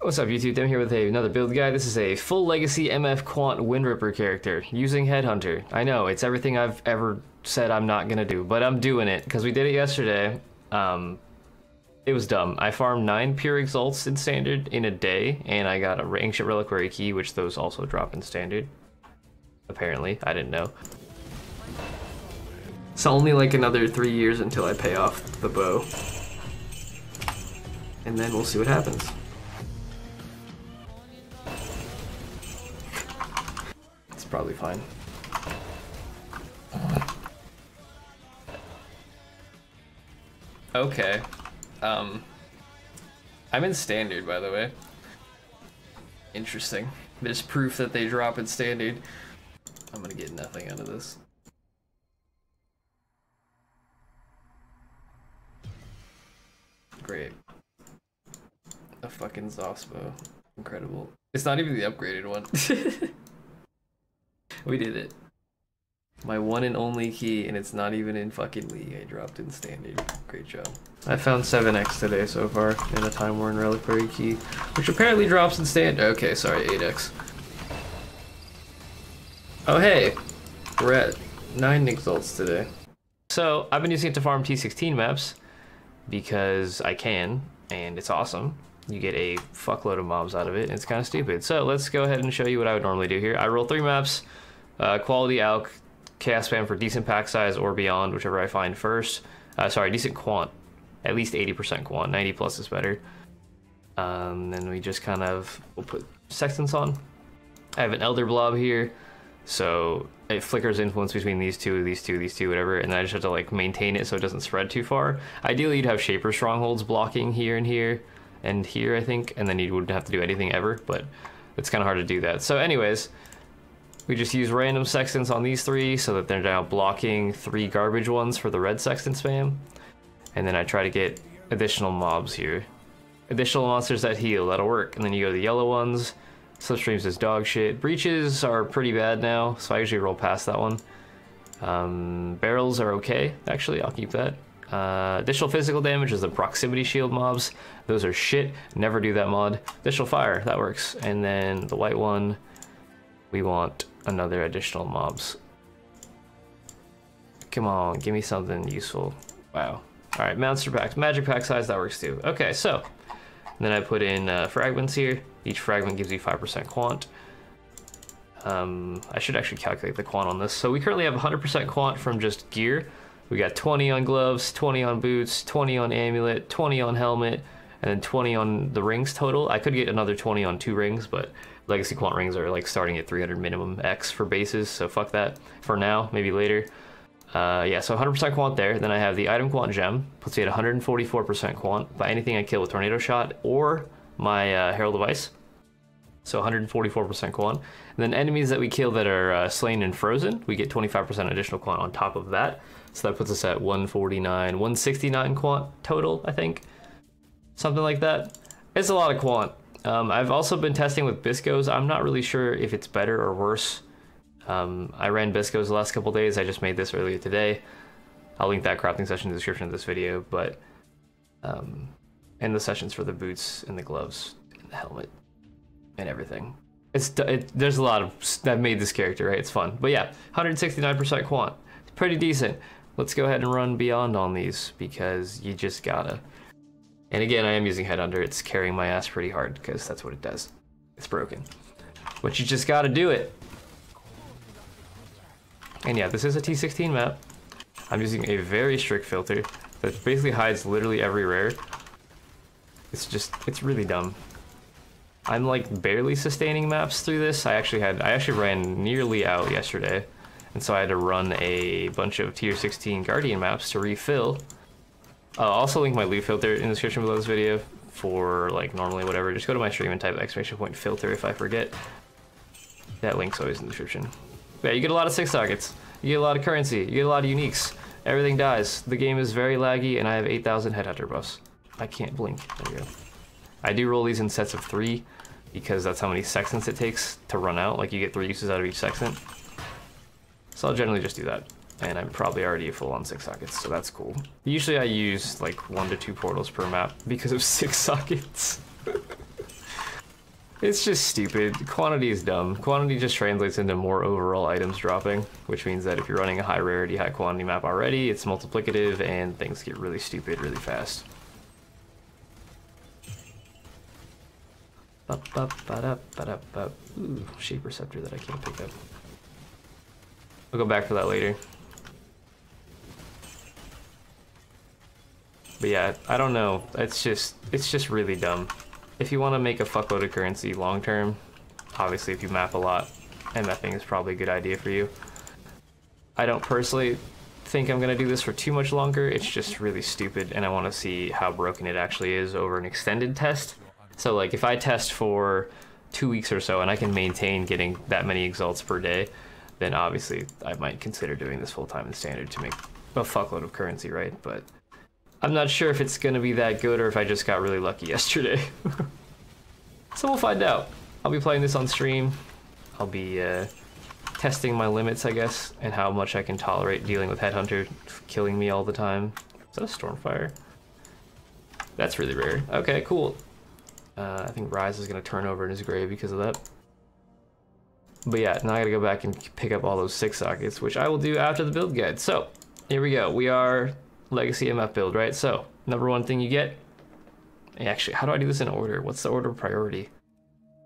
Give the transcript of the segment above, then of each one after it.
What's up YouTube, Demi here with another build guide. This is a full legacy MF Quant WINDRIPPER character using Headhunter. I know, it's everything I've ever said I'm not gonna do, but I'm doing it because we did it yesterday. It was dumb. I farmed 9 pure exalts in standard in a day, and I got a ancient reliquary key, which those also drop in standard. Apparently, I didn't know. It's only like another 3 years until I pay off the bow. And then we'll see what happens. It's probably fine. Okay. I'm in standard, by the way. Interesting. There's proof that they drop in standard. I'm gonna get nothing out of this. Great. A fucking Zospo. Incredible. It's not even the upgraded one. We did it. My one and only key, and it's not even in fucking League. I dropped in standard. Great job. I found 7x today so far in a Time Worn Reliquary key, which apparently drops in standard. Okay, sorry, 8x. Oh hey, we're at 9 exalts today. So I've been using it to farm T16 maps because I can, and it's awesome. You get a fuckload of mobs out of it, and it's kind of stupid. So let's go ahead and show you what I would normally do here. I roll 3 maps, quality alch, chaos spam for decent pack size or beyond, whichever I find first. Sorry, decent quant, at least 80% quant, 90 plus is better. Then we just kind of, we'll put sextants on. I have an elder blob here, so it flickers influence between these two, whatever, and then I just have to like maintain it so it doesn't spread too far. Ideally you'd have shaper strongholds blocking here and here and here, I think, and then you wouldn't have to do anything ever, but it's kind of hard to do that. So anyways, we just use random sextants on these 3 so that they're now blocking 3 garbage ones for the red sextant spam. And then I try to get additional mobs here. Additional monsters that heal, that'll work. And then you go to the yellow ones. Slipstreams is dog shit. Breaches are pretty bad now, so I usually roll past that one. Barrels are okay, actually, I'll keep that. Additional physical damage is the proximity shield mobs. Those are shit, never do that mod. Additional fire, that works. And then the white one, we want another additional mobs. Come on, give me something useful. Wow. All right, monster packs, magic pack size, that works too. Okay, so then I put in fragments here. Each fragment gives you 5% quant. I should actually calculate the quant on this. So we currently have 100% quant from just gear. We got 20 on gloves, 20 on boots, 20 on amulet, 20 on helmet, and then 20 on the rings total. I could get another 20 on 2 rings, but legacy quant rings are like starting at 300 minimum X for bases, so fuck that for now, maybe later. Yeah, so 100% quant there. Then I have the item quant gem, puts me at 144% quant by anything I kill with tornado shot or my herald of ice. So 144% quant. And then enemies that we kill that are slain and frozen, we get 25% additional quant on top of that. So that puts us at 149, 169 quant total, I think. Something like that. It's a lot of quant. I've also been testing with Biscos. I'm not really sure if it's better or worse. I ran Biscos the last couple days. I just made this earlier today. I'll link that crafting session in the description of this video, but and the sessions for the boots and the gloves and the helmet and everything. There's a lot of that made this character, right? It's fun. But yeah, 169% quant. It's pretty decent. Let's go ahead and run beyond on these because you just gotta. And again, I am using Headhunter. It's carrying my ass pretty hard because that's what it does. It's broken. But you just gotta do it. And yeah, this is a T16 map. I'm using a very strict filter that basically hides literally every rare. It's really dumb. I'm like barely sustaining maps through this. I actually ran nearly out yesterday. And so I had to run a bunch of tier 16 Guardian maps to refill. I'll also link my loot filter in the description below this video for like normally whatever. Just go to my stream and type !filter if I forget. That link's always in the description. But yeah, you get a lot of 6 sockets. You get a lot of currency. You get a lot of uniques. Everything dies. The game is very laggy and I have 8,000 headhunter buffs. I can't blink. There we go. I do roll these in sets of 3 because that's how many sextants it takes to run out. Like you get 3 uses out of each sextant. So I'll generally just do that. And I'm probably already full on 6 sockets, so that's cool. Usually I use like 1 to 2 portals per map because of 6 sockets. It's just stupid. Quantity is dumb. Quantity just translates into more overall items dropping, which means that if you're running a high rarity, high quantity map already, it's multiplicative and things get really stupid really fast. Ooh, shape receptor that I can't pick up. I'll go back for that later. But yeah, I don't know. It's just really dumb. If you want to make a fuckload of currency long term, obviously if you map a lot, MFing is probably a good idea for you. I don't personally think I'm gonna do this for too much longer. It's just really stupid, and I want to see how broken it actually is over an extended test. So like if I test for 2 weeks or so and I can maintain getting that many exalts per day, then obviously I might consider doing this full time in standard to make a fuckload of currency, right? But I'm not sure if it's gonna be that good or if I just got really lucky yesterday. So we'll find out. I'll be playing this on stream. I'll be testing my limits, I guess, and how much I can tolerate dealing with headhunter killing me all the time. Is that a stormfire? That's really rare. Okay, cool. I think Rise is gonna turn over in his grave because of that. But yeah, now I gotta go back and pick up all those 6 sockets, which I will do after the build guide. So here we go. We are Legacy MF build, right? So number 1 thing you get. Actually, how do I do this in order? What's the order of priority?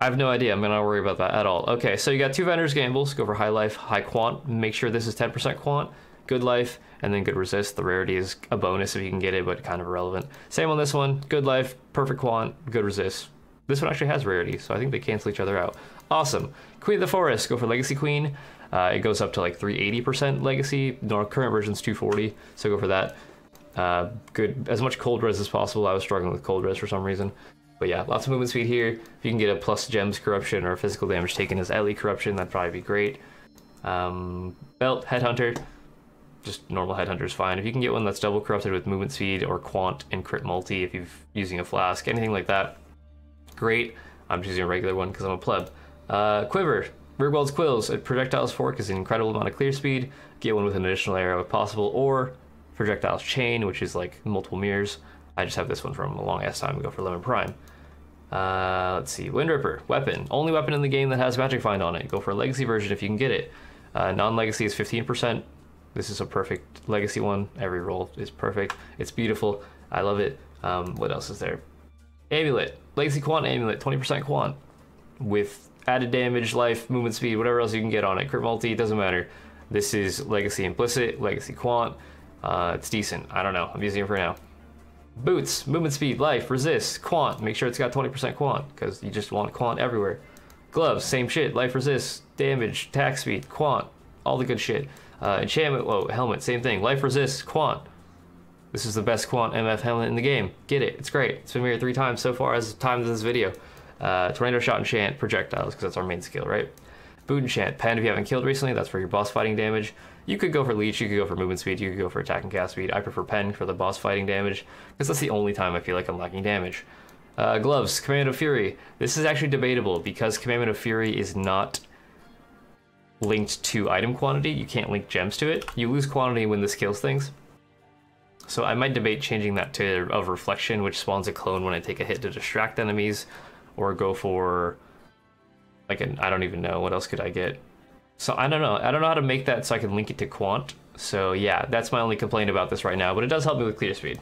I have no idea. I'm gonna worry about that at all. Okay, so you got 2 vendors gambles. Go for high life, high quant. Make sure this is 10% quant, good life, and then good resist. The rarity is a bonus if you can get it, but kind of irrelevant. Same on this one. Good life, perfect quant, good resist. This one actually has rarity, so I think they cancel each other out. Awesome. Queen of the Forest. Go for Legacy Queen. It goes up to like 380% Legacy. No, current version's 240, so go for that. Good, as much cold res as possible. I was struggling with cold res for some reason. But yeah, lots of movement speed here. If you can get a plus gems corruption or physical damage taken as LE corruption, that'd probably be great. Belt, headhunter. Just normal headhunter is fine. If you can get one that's double corrupted with movement speed or quant and crit multi, if you're using a flask, anything like that, great. I'm just using a regular one because I'm a pleb. Quiver. Rigwald's Quills. A projectile's fork is an incredible amount of clear speed. Get one with an additional arrow if possible, or projectile's chain, which is like multiple mirrors. I just have this one from a long ass time ago for Lemon Prime. Let's see, Windripper, weapon. Only weapon in the game that has Magic Find on it. Go for a Legacy version if you can get it. Non-Legacy is 15%. This is a perfect Legacy one. Every roll is perfect. It's beautiful. I love it. What else is there? Amulet, Legacy Quant Amulet, 20% Quant. With added damage, life, movement speed, whatever else you can get on it. Crit multi, it doesn't matter. This is Legacy Implicit, Legacy Quant. It's decent. I don't know. I'm using it for now. Boots, movement speed, life, resist, quant. Make sure it's got 20% quant, because you just want quant everywhere. Gloves, same shit. Life, resist, damage, attack speed, quant. All the good shit. Enchantment, whoa, helmet, same thing. Life, resist, quant. This is the best quant MF helmet in the game. Get it. It's great. It's been mirrored 3 times so far as the time of this video. Tornado shot enchant, projectiles, because that's our main skill, right? Boot enchant, pen if you haven't killed recently. That's for your boss fighting damage. You could go for leech, you could go for movement speed, you could go for attack and cast speed. I prefer pen for the boss fighting damage, because that's the only time I feel like I'm lacking damage. Gloves, Commandment of Fury. This is actually debatable, because Commandment of Fury is not linked to item quantity. You can't link gems to it. You lose quantity when this kills things. So I might debate changing that to of reflection, which spawns a clone when I take a hit to distract enemies, or go for like an, I don't even know, what else could I get? So I don't know how to make that so I can link it to quant. So yeah, that's my only complaint about this right now, but it does help me with clear speed.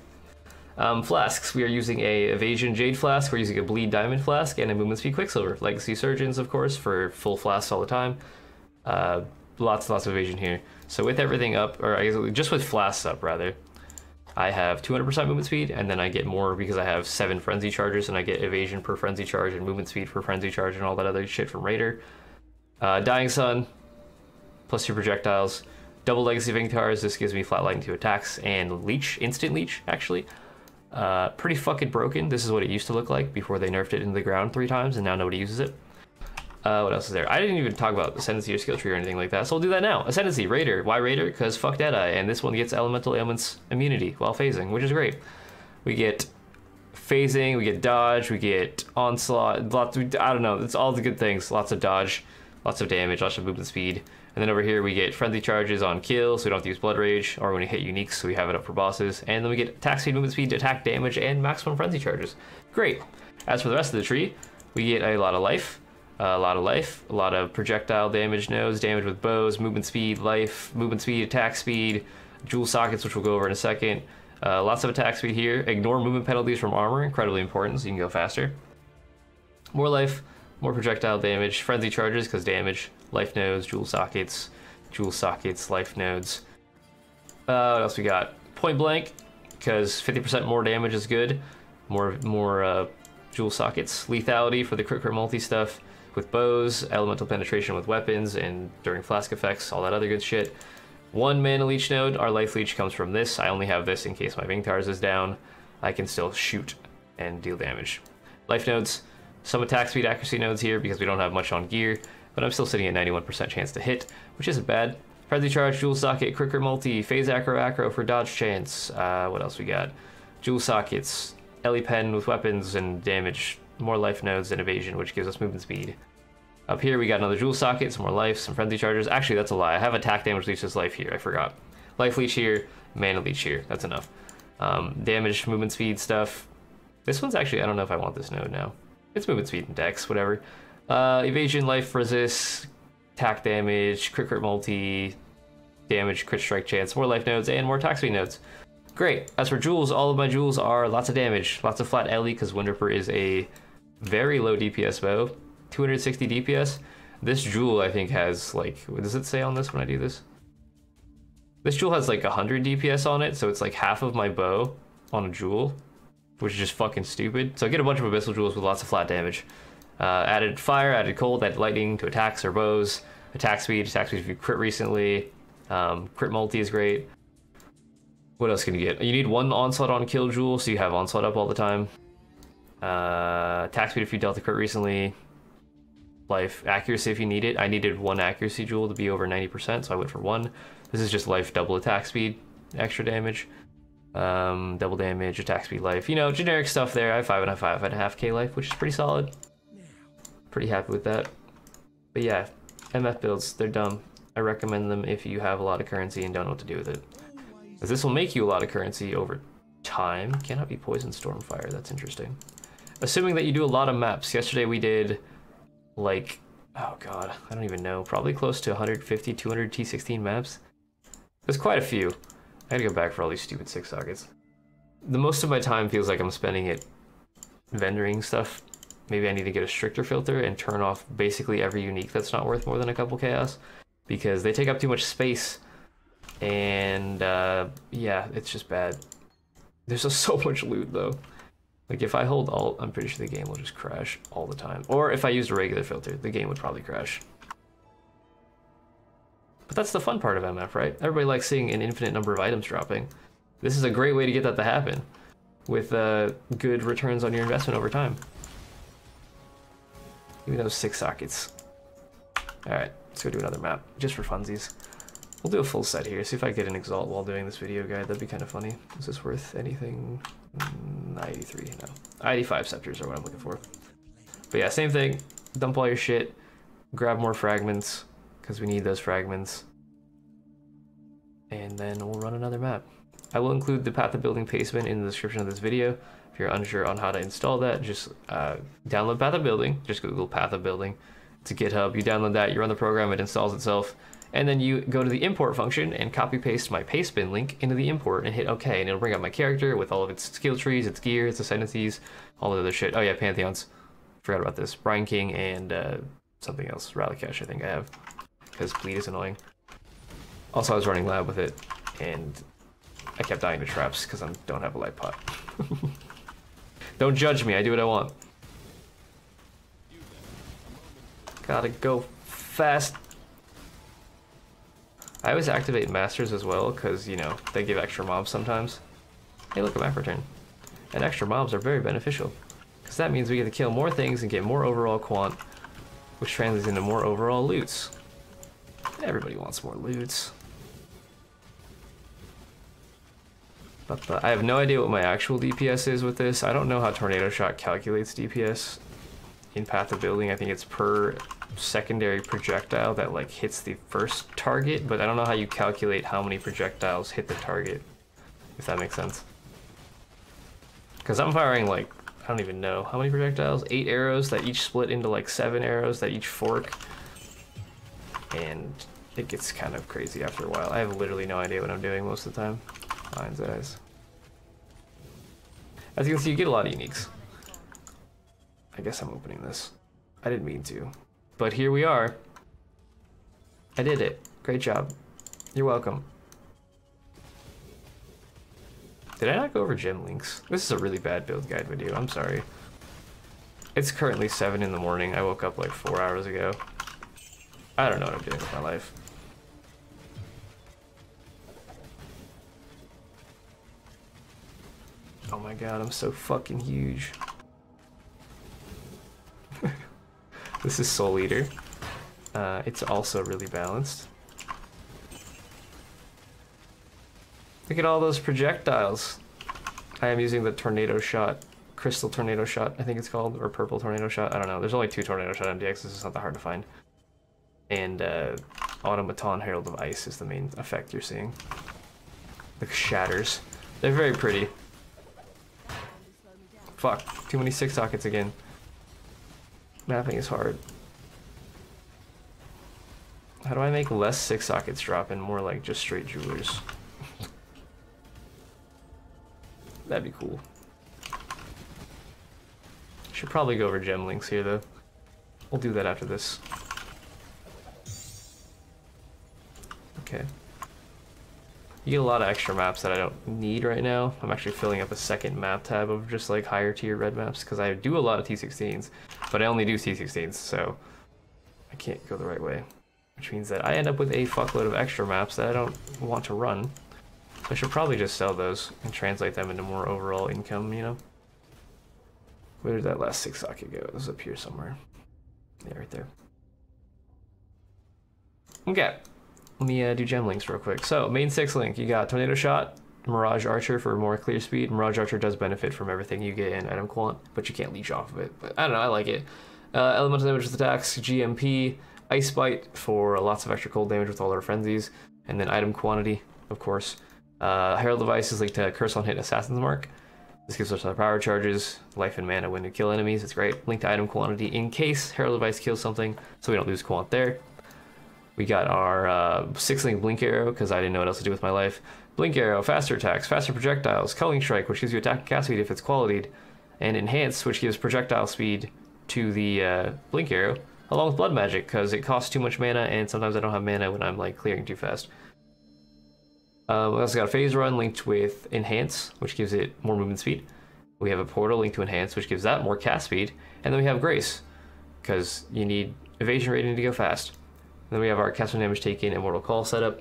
Flasks, we are using a Evasion Jade Flask, we're using a Bleed Diamond Flask, and a Movement Speed Quicksilver. Legacy Surgeons, of course, for full flasks all the time. Lots and lots of evasion here. So with everything up, or I guess just with flasks up rather, I have 200% movement speed, and then I get more because I have 7 frenzy charges, and I get evasion per frenzy charge and movement speed per frenzy charge and all that other shit from Raider. Dying Sun, plus 2 projectiles. Double Legacy Vingtars, this gives me flatlining 2 attacks, and leech, instant leech, actually. Pretty fucking broken. This is what it used to look like before they nerfed it into the ground 3 times, and now nobody uses it. What else is there? I didn't even talk about Ascendancy or Skill Tree or anything like that, so we'll do that now. Ascendancy, Raider. Why Raider? Because fuck Deadeye, and this one gets Elemental Ailments immunity while phasing, which is great. We get phasing, we get dodge, we get onslaught, lots of, I don't know, it's all the good things. Lots of dodge, lots of damage, lots of movement speed. And then over here we get frenzy charges on kill, so we don't have to use Blood Rage, or when we hit uniques, so we have it up for bosses. And then we get attack speed, movement speed, attack damage, and maximum frenzy charges. Great. As for the rest of the tree, we get a lot of life, a lot of projectile damage nodes, damage with bows, movement speed, life, movement speed, attack speed, jewel sockets, which we'll go over in a second. Lots of attack speed here. Ignore movement penalties from armor, incredibly important, so you can go faster. More life, more projectile damage, frenzy charges, because damage, life nodes, jewel sockets, life nodes. What else we got? Point blank, because 50% more damage is good. More jewel sockets. Lethality for the crit multi stuff with bows, elemental penetration with weapons, and during flask effects, all that other good shit. 1 mana leech node. Our life leech comes from this. I only have this in case my Vingtars is down. I can still shoot and deal damage. Life nodes. Some attack speed accuracy nodes here because we don't have much on gear, but I'm still sitting at 91% chance to hit, which isn't bad. Frenzy charge, jewel socket, crit multi, phase acro for dodge chance. What else we got? Jewel sockets, Ellie pen with weapons and damage, more life nodes and evasion, which gives us movement speed. Up here we got another jewel socket, some more life, some frenzy charges. Actually, that's a lie. I have attack damage leech as life here. I forgot. Life leech here, mana leech here. That's enough. Damage, movement speed stuff. This one's actually, I don't know if I want this node now. It's movement speed and dex, whatever. Evasion, life, resist, attack damage, crit multi, damage, crit strike chance, more life nodes, and more attack speed nodes. Great. As for jewels, all of my jewels are lots of damage, lots of flat LE, because WINDRIPPER is a very low DPS bow, 260 DPS. This jewel, I think, has like, what does it say on this when I do this? This jewel has like 100 DPS on it, so it's like half of my bow on a jewel, which is just fucking stupid. So I get a bunch of abyssal jewels with lots of flat damage. Added fire, added cold, added lightning to attacks or bows. Attack speed if you crit recently. Crit multi is great. What else can you get? You need 1 onslaught on kill jewel, so you have onslaught up all the time. Attack speed if you dealt a crit recently. Life, accuracy if you need it. I needed 1 accuracy jewel to be over 90%, so I went for 1. This is just life, double attack speed, extra damage. Double damage, attack speed, life. You know, generic stuff there. I have 5.5K life, which is pretty solid. Pretty happy with that. But yeah, MF builds, they're dumb. I recommend them if you have a lot of currency and don't know what to do with it. Because this will make you a lot of currency over time. Cannot be Poison Stormfire, that's interesting. Assuming that you do a lot of maps. Yesterday we did, like, oh god, I don't even know. Probably close to 150, 200 T16 maps. There's quite a few. I gotta go back for all these stupid 6 sockets. The most of my time feels like I'm spending it vendoring stuff. Maybe I need to get a stricter filter and turn off basically every unique that's not worth more than a couple chaos, because they take up too much space, and yeah, it's just bad. There's just so much loot though. Like if I hold alt, I'm pretty sure the game will just crash all the time. Or if I used a regular filter, the game would probably crash. But that's the fun part of MF, right? Everybody likes seeing an infinite number of items dropping. This is a great way to get that to happen, with good returns on your investment over time. Give me those 6 sockets. Alright, let's go do another map, just for funsies. We'll do a full set here, see if I get an Exalt while doing this video guide, that'd be kind of funny. Is this worth anything? 93, no. 85 scepters are what I'm looking for. But yeah, same thing, dump all your shit, grab more fragments, because we need those fragments. And then we'll run another map. I will include the Path of Building pastebin in the description of this video. If you're unsure on how to install that, just download Path of Building. Just Google Path of Building. It's a GitHub. You download that, you run the program, it installs itself. And then you go to the import function and copy paste my pastebin link into the import and hit OK. And it'll bring up my character with all of its skill trees, its gear, its ascendancies, all the other shit. Oh yeah, Pantheons. Forgot about this. Brine King and something else. Rally Cache I think I have, because bleed is annoying. Also, I was running lab with it, and I kept dying to traps because I don't have a light pot. Don't judge me, I do what I want. Gotta go fast. I always activate masters as well, because, you know, they give extra mobs sometimes. Hey, look, a map return. And extra mobs are very beneficial, because that means we get to kill more things and get more overall quant, which translates into more overall loots. Everybody wants more loots. But I have no idea what my actual DPS is with this. I don't know how Tornado Shot calculates DPS in Path of Building. I think it's per secondary projectile that like hits the first target, but I don't know how you calculate how many projectiles hit the target, if that makes sense. Because I'm firing like I don't even know. How many projectiles? 8 arrows that each split into like 7 arrows that each fork. And it gets kind of crazy after a while. I have literally no idea what I'm doing most of the time. Mind's eyes. As you can see, you get a lot of uniques. I guess I'm opening this. I didn't mean to. But here we are. I did it. Great job. You're welcome. Did I not go over gem links? This is a really bad build guide video. I'm sorry. It's currently 7 in the morning. I woke up like 4 hours ago. I don't know what I'm doing with my life. Oh my god, I'm so fucking huge. This is Soul Eater. It's also really balanced. Look at all those projectiles. I am using the tornado shot, crystal tornado shot, I think it's called, or purple tornado shot. I don't know. There's only 2 tornado shot MDXs. It's not that hard to find. And Automaton Herald of Ice is the main effect you're seeing. The shatters. They're very pretty. Fuck, too many 6 sockets again. Mapping is hard. How do I make less 6 sockets drop and more like just straight jewelers? That'd be cool. Should probably go over gem links here though. We'll do that after this. Okay. You get a lot of extra maps that I don't need right now. I'm actually filling up a second map tab of just like higher tier red maps because I do a lot of T16s, but I only do T16s, so I can't go the right way. Which means that I end up with a fuckload of extra maps that I don't want to run. So I should probably just sell those and translate them into more overall income, you know? Where did that last 6 socket go? It was up here somewhere. Yeah, right there. Okay. Let me do gem links real quick. So, main 6 link, you got Tornado Shot, Mirage Archer for more clear speed. Mirage Archer does benefit from everything you get in item quant, but you can't leech off of it. But I don't know, I like it. Elemental damage with attacks, GMP, Ice Bite for lots of extra cold damage with all our frenzies, and then item quantity, of course. Herald of Ice is linked to Curse on Hit Assassin's Mark. This gives us our power charges, life and mana when we kill enemies. It's great. Linked to item quantity in case Herald of Ice kills something, so we don't lose quant there. We got our 6-link Blink Arrow, because I didn't know what else to do with my life. Blink Arrow, faster attacks, faster projectiles, Culling Strike, which gives you attack and cast speed if it's qualityed, and Enhance, which gives projectile speed to the Blink Arrow, along with Blood Magic, because it costs too much mana, and sometimes I don't have mana when I'm like clearing too fast. We also got a Phase Run linked with Enhance, which gives it more movement speed. We have a Portal linked to Enhance, which gives that more cast speed, and then we have Grace, because you need evasion rating to go fast. Then we have our cast damage taken and Mortal Call setup.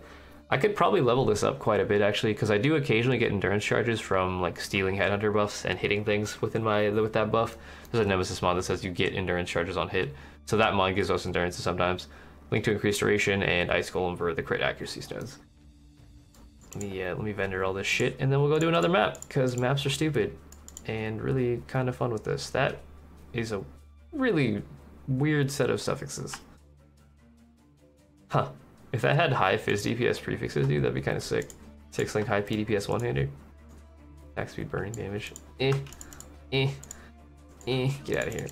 I could probably level this up quite a bit actually, because I do occasionally get endurance charges from like stealing headhunter buffs and hitting things with that buff. There's a Nemesis mod that says you get endurance charges on hit, so that mod gives us endurance sometimes. Link to increased duration and Ice Golem for the crit accuracy stones. Let me vendor all this shit, and then we'll go do another map, because maps are stupid and really kind of fun with this. That is a really weird set of suffixes. Huh. If that had high Fizz DPS prefixes, dude, that'd be kind of sick. 6-link high PDPS one-hander. Attack speed burning damage. Get out of here.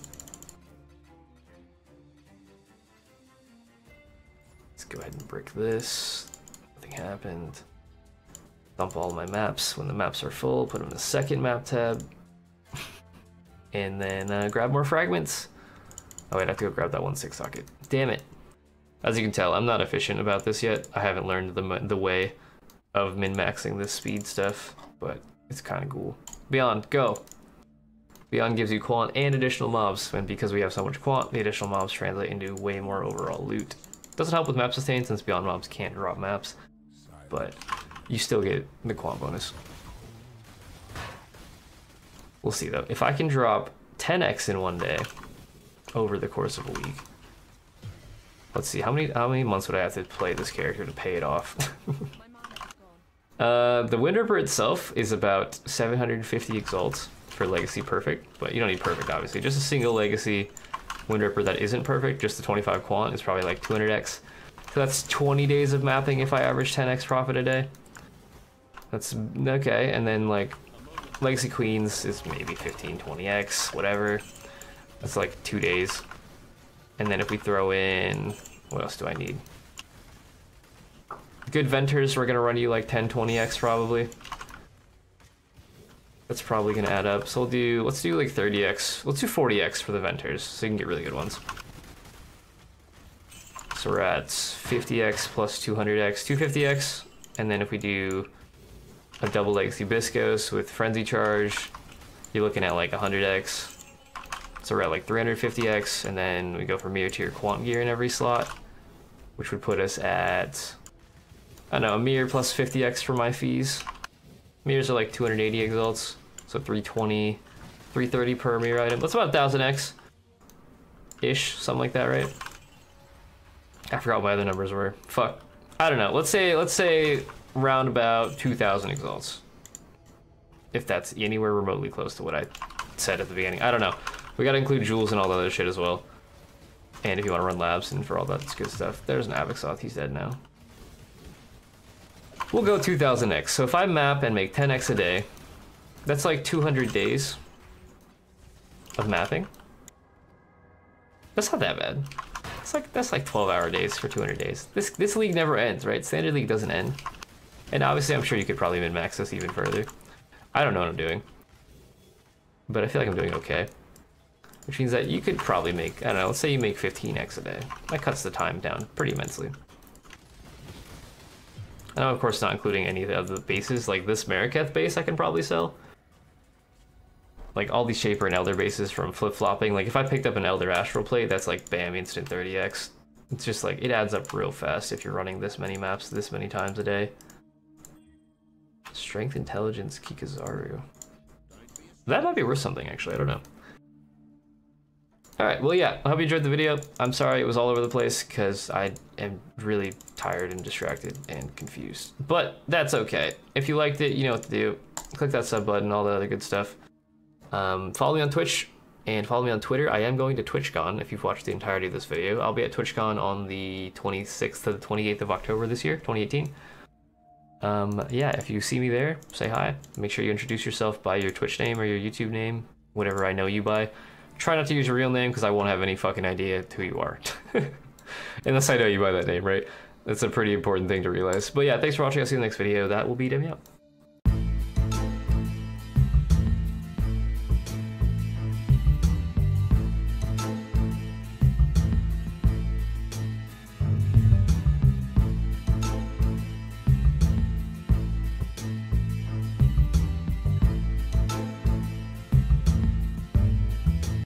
Let's go ahead and brick this. Nothing happened. Dump all my maps. When the maps are full, put them in the second map tab. And then grab more fragments. Oh wait, I have to go grab that 1/6 socket. Damn it. As you can tell, I'm not efficient about this yet. I haven't learned the way of min-maxing this speed stuff, but it's kind of cool. Beyond, go! Beyond gives you quant and additional mobs, and because we have so much quant, the additional mobs translate into way more overall loot. Doesn't help with map sustain since Beyond mobs can't drop maps, but you still get the quant bonus. We'll see though. If I can drop 10x in one day over the course of a week, let's see, how many months would I have to play this character to pay it off? The WINDRIPPER itself is about 750 exalts for Legacy Perfect, but you don't need Perfect, obviously. Just a single Legacy WINDRIPPER that isn't Perfect, just the 25 quant, is probably like 200x. So that's 20 days of mapping if I average 10x profit a day. That's okay, and then like Legacy Queens is maybe 15, 20x, whatever. That's like 2 days. And then if we throw in, what else do I need? Good Venters, we're gonna run you like 10, 20x probably. That's probably gonna add up. So let's do like 30x. Let's do 40x for the Venters, so you can get really good ones. So we're at 50x plus 200x, 250x. And then if we do a double Legacy Biscos with Frenzy Charge, you're looking at like 100x. So we're at like 350x, and then we go for Mirror Tier Quant Gear in every slot, which would put us at, I don't know, a Mirror plus 50x for my fees. Mirrors are like 280 exalts, so 320, 330 per mirror item. That's about 1000x-ish, something like that, right? I forgot what my other numbers were. Fuck. I don't know. Let's say round about 2000 exalts. If that's anywhere remotely close to what I said at the beginning. I don't know. We gotta include jewels and all the other shit as well. And if you want to run labs and for all that good stuff. There's an Avixoth, he's dead now. We'll go 2000x. So if I map and make 10x a day, that's like 200 days of mapping. That's not that bad. That's like 12-hour days for 200 days. This league never ends, right? Standard League doesn't end. And obviously I'm sure you could probably min-max this even further. I don't know what I'm doing. But I feel like I'm doing okay. Which means that you could probably make, I don't know, let's say you make 15x a day. That cuts the time down pretty immensely. And I'm of course not including any of the other bases, like this Mariketh base I can probably sell. Like all these Shaper and Elder bases from flip-flopping. Like if I picked up an Elder Astral Plate, that's like bam, instant 30x. It's just like, it adds up real fast if you're running this many maps this many times a day. Strength, Intelligence, Kikazaru. That might be worth something actually, I don't know. Alright, well yeah, I hope you enjoyed the video. I'm sorry it was all over the place because I am really tired and distracted and confused. But that's okay. If you liked it, you know what to do. Click that sub button, all the other good stuff. Follow me on Twitch and follow me on Twitter. I am going to TwitchCon if you've watched the entirety of this video. I'll be at TwitchCon on the 26th to the 28th of October this year, 2018. Yeah, if you see me there, say hi. Make sure you introduce yourself by your Twitch name or your YouTube name, whatever I know you by. Try not to use your real name because I won't have any fucking idea who you are. Unless I know you by that name, right? That's a pretty important thing to realize. But yeah, thanks for watching. I'll see you in the next video. That will be Demi out.